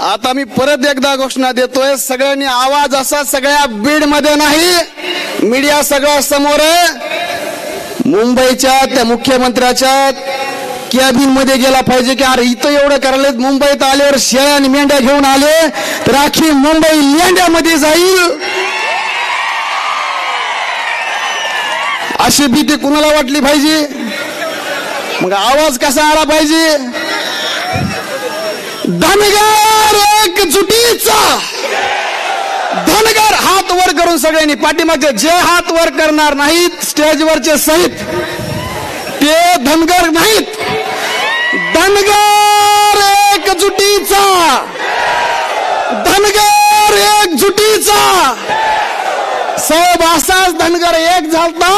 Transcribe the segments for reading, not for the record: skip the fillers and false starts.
आता मी परत एकदा घोषणा देतोय, सगळ्यांनी आवाज असा सगळ्या बीड मध्ये नाही, मीडिया सगळं समोर आहे, मुंबईच्या त्या मुख्यमंत्र्याच्या कॅबिन मध्ये गेला पाहिजे की अरे इथं एवढं करायला, मुंबईत आल्यावर शेळ्या आणि मेंढ्या घेऊन आले तर अख्खी मुंबई लेंड्यामध्ये जाईल अशी भीती कुणाला वाटली पाहिजे? मग आवाज कसा आला पाहिजे? धनगर एकजुटीचा, धनगर हात वर करून सगळ्यांनी, पाठीमागे जे हात वर करणार नाहीत स्टेजवरचे सहित ते धनगर नाहीत. धनगर एकजुटीचा, धनगर एकजुटीचा. साहेब असाच धनगर एक झालता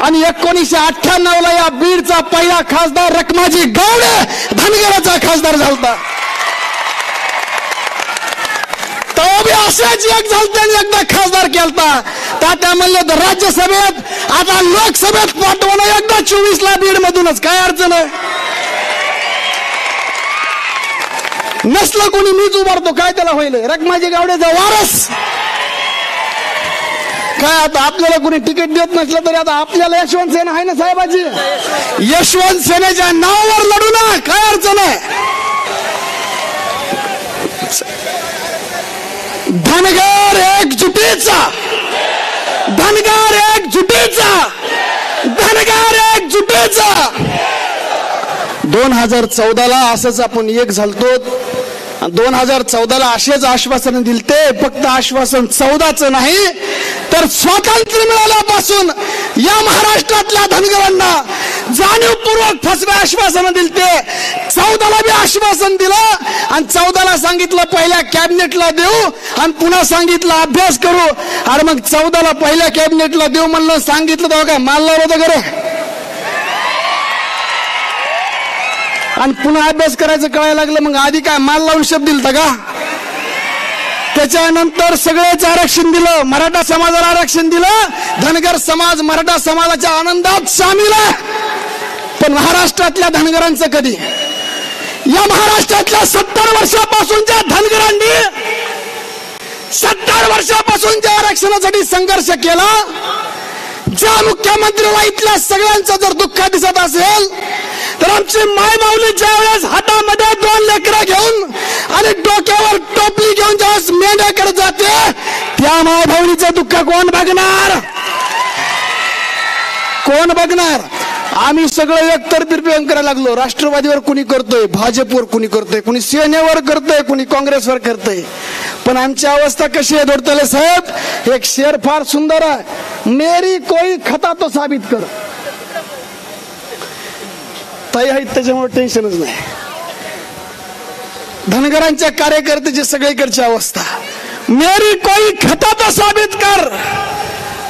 आणि 1998 ला या बीडचा पहिला खासदार रखमाजी गवळे धनगराचा खासदार झालता. तो बी असाच एक झालता आणि एकदा खासदार केलता. तात्या म्हणले राज्यसभेत, आता लोकसभेत पाठवणं एकदा 24 ला बीड मधूनच, काय अडचण आहे? नसलं कोणी मीच उभारतो, काय त्याला होईल? रखमाजी गावडेचा वारस काय? आता आपल्याला कोणी तिकीट देत नसलं तरी आता आपल्याला यशवंत सेना आहे ना साहेबाजी, यशवंत सेनेच्या नावावर लढू ना, काय अडचण आहे? धनगर एकजुटीचा, धनगर एकजुटीचा, धनगर एकजुटीचा. 2014 ला असंच आपण एक झालतो. 2014 ला असेच आश्वासन दिलते, फक्त आश्वासन 14चं नाही तर स्वातंत्र्य मिळाल्यापासून या महाराष्ट्रातल्या धनगरांना जाणीवपूर्वक फसवे आश्वासन दिलते. 14 ला बी आश्वासन दिलं आणि 14 ला सांगितलं पहिल्या कॅबिनेटला देऊ आणि पुन्हा सांगितलं अभ्यास करू. अरे मग 14 ला पहिल्या कॅबिनेटला देऊ म्हणलं, सांगितलं तेव्हा काय माल लावलं होतं घरे आणि पुन्हा अभ्यास करायचं कळायला लागलं. मग आधी काय माल लावून शब्द दिलता का? त्याच्यानंतर सगळेच आरक्षण दिलं, मराठा समाजाला आरक्षण दिलं, धनगर समाज मराठा समाजाच्या आनंदात सामील आहे. पण महाराष्ट्रातल्या धनगरांचं कधी? या महाराष्ट्रातल्या 70 वर्षापासूनच्या धनगरांनी 70 वर्षापासून ज्या आरक्षणासाठी संघर्ष केला, ज्या मुख्यमंत्र्याला इथल्या सगळ्यांचं जर दुःख दिसत असेल तर आमची माय माऊली ज्या वेळेस हातामध्ये 2 लेकरं घेऊन आणि डोक्यावर टोपली घेऊन ज्यावेळेस मेंढ्याकडे जाते, त्या माय भाऊलीचं दुःख कोण बघणार? कोण बघणार? आम्ही सगळं एकतर्फी प्रेम करायला लागलो. राष्ट्रवादीवर कुणी करतोय, भाजपवर कुणी करतोय, कुणी सेनेवर करतोय, कुणी काँग्रेसवर करतोय. पण आमची अवस्था कशी आहे धोडतले साहेब? एक शेर फार सुंदर आहे, मेरी कोई खता तो साबित कर. ताई आहेत त्याच्यामुळे टेन्शनच नाही. धनगरांच्या कार्यकर्त्याची सगळीकडची अवस्था, मेरी कोई खता तो साबित कर,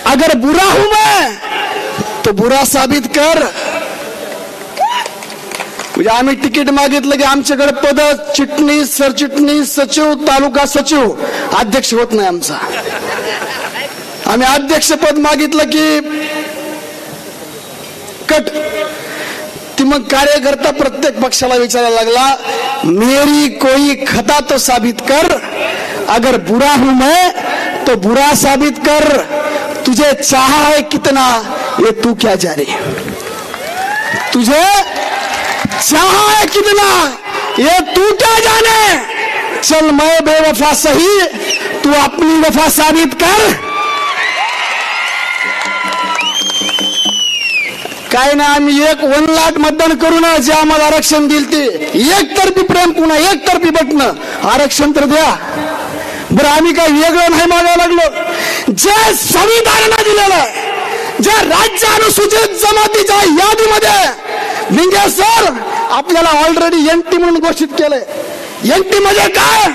अगर बुरा हूं मैं तो बुरा साबित कर. म्हणजे आम्ही तिकीट मागितलं की आमच्याकडे पद चिटणीस, सरचिटणीस, सचिव, तालुका सचिव, अध्यक्ष होत नाही आमचा. आम्ही अध्यक्ष पद मागितलं की कट. ती मग कार्यकर्ता प्रत्येक पक्षाला विचारायला लागला, मेरी कोई खता तो साबित कर, अगर बुरा हूं मैं तो बुरा साबित कर, तुझे चाहा है कितना ये तू क्या जाने, तुझे चाहा है कितना ये तू क्या जाने, चल मैं बेवफा सही, तू अपनी वफा साबित कर. काय ना, आम्ही 1 लाख मतदान करू ना, जे आम्हाला आरक्षण दिल ते एकतर्फी प्रेम, पुन्हा एकतर्फी बटणं, आरक्षण तर द्या. बरं आम्ही काय वेगळं नाही मागायला लागलो. जे संविधानानं दिलेलं, जे राज्य अनुसूचित जमातीच्या यादीमध्ये भिंगे सर आपल्याला ऑलरेडी एनटी म्हणून घोषित केलंय. एनटी म्हणजे काय?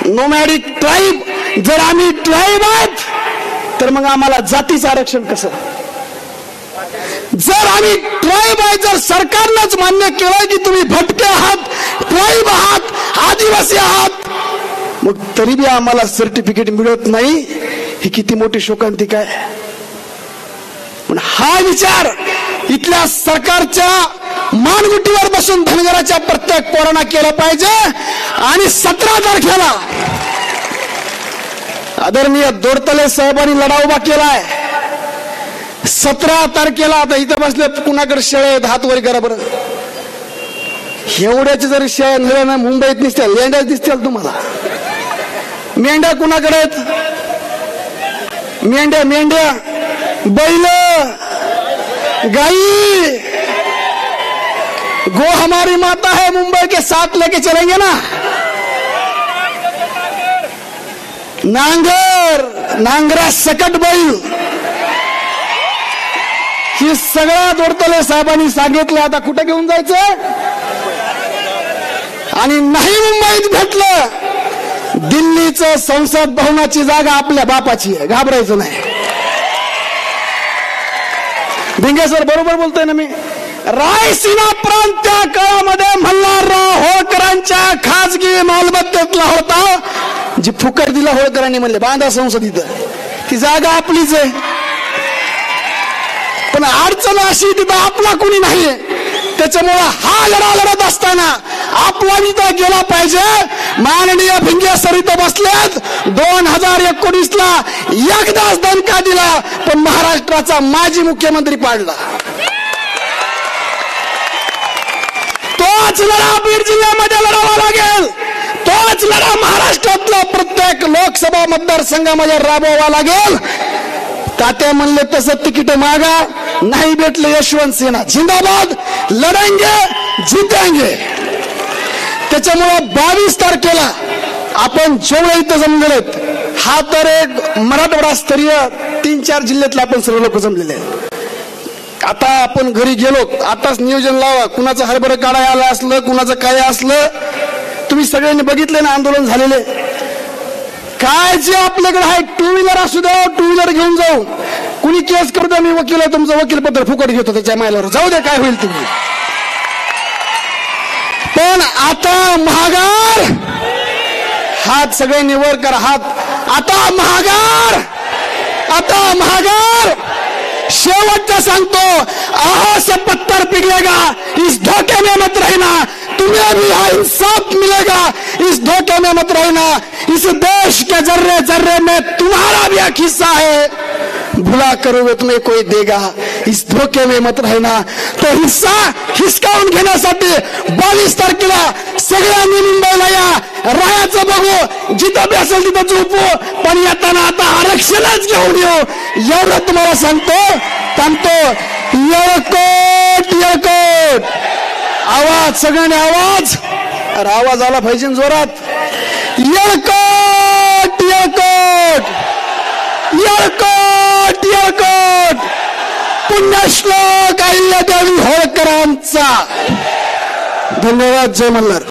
Nomadic tribe. जर आम्ही ट्राईब आहोत तर मग आम्हाला जातीचं आरक्षण कसं? जर आम्ही ट्राईब आहे, जर सरकारनंच मान्य केलं की तुम्ही भटके आहात, ट्राईब आहात, आदिवासी आहात, मग तरी बी आम्हाला सर्टिफिकेट मिळत नाही, ही किती मोठी शोकांतिका आहे. पण हा विचार इथल्या सरकारच्या मानगुटीवर बसून धनगराच्या प्रत्येक पोरांना केलं पाहिजे। आणि 17 तारखेला आदरणीय दोडतले साहेबांनी लढा उभा केलाय। 17 तारखेला आता इथं बसले, कुणाकडे शेळ्या आहेत हात वर करा बरं। एवढ्याचे जरी शेळ्या मिळल्या ना, मुंबईत दिसतील, लेंड्या दिसतील तुम्हाला। मेंढ्या कुणाकडे आहेत? मेंढ्या मेंढ्या बैल गाई, गो हमारी माता है, मुंबई के साथ लेके चलेंगे ना। नांगर, नांगरा सकट बैल, ही सगळ्या दोडतले साहेबांनी सांगितलं। आता कुठे घेऊन जायचं? आणि नाही मुंबईत भेटलं, दिल्लीचं संसद भवनाची जागा आपल्या बापाची आहे, घाबरायचं नाही। भिंगे सर बरोबर बोलतोय ना मी? रायसीना प्रांत त्या काळामध्ये मल्हारराव होळकरांच्या खाजगी मालमत्तेतला होता, जी फुकट दिला होळकरांनी, म्हणले बांधा संसद इथं, ती जागा आपलीच आहे। पण अडचण अशी, तिथं आपला कोणी नाहीये, त्याच्यामुळे हा लढा लढत असताना आपला तिथं गेला पाहिजे। माननीय भिंगे सर इथं बसलेत, 2019ला एकदाच दणका दिला, पण महाराष्ट्राचा माजी मुख्यमंत्री पाडला। तोच लढा बीड जिल्ह्यामध्ये लढावा लागेल, तोच लढा महाराष्ट्रातल्या प्रत्येक लोकसभा मतदारसंघामध्ये राबवावा लागेल। तात्या म्हणले तसं तिकीट मागा, नाही भेटले यशवंत सिन्हा जिंदाबाद, लढेंगे जितेंगे। त्याच्यामुळे 22 तारखेला आपण जेवढे इथं जमलेत, हा तर एक मराठवाडा स्तरीय 3-4 जिल्ह्यातले आपण सर्व लोक जमलेले आहेत। आता आपण घरी गेलो, आताच नियोजन लावा, कुणाचं हरभरं काढायला आलं असलं, कुणाचं काय असलं, तुम्ही सगळ्यांनी बघितले ना आंदोलन झालेले। काय जे आपल्याकडे आहे, 2 व्हीलर असू द्या, 2 व्हीलर घेऊन जाऊ, कुणी केस करतो, मी वकील आहे, तुमचं वकीलपत्र फुकट घेतो त्याच्या मायलावर, जाऊ दे काय होईल तुम्ही। पण आता महागार, हात सगळ्यांनी वर करा, हात। आता महागार, आता महागार, शेवटचा सांगतो, आहा से पत्थर पिघलेगा, इस धोखे में मत रहना, तुम्हें भी इंसाफ मिलेगा, इस धोखे में मत रहना। इस देश के जर्रे जर्रे में तुम्हारा भी एक हिस्सा है, भुला करोगे तुम्हें कोई देगा, इस धोखे में मत रहना। तो हिस्सा हिसकावून घेण्यासाठी 22 तारखेला सगळ्यांनी मुंबईला या, राहायचं बघू, जिथं बी असेल तिथं झोपू, पण येताना आता आरक्षणच घेऊन येऊ, एवढं तुम्हाला सांगतो, थांबतो। येळकोट येळकोट, आवाज सगळ्यांनी आवाज, अरे आवाज आला पाहिजे जोरात। येळकोट येळकोट, येळकोट येळकोट, पुण्यश्लोक अहिल्यादेवी होळकरांचा। धन्यवाद, जय मल्हार।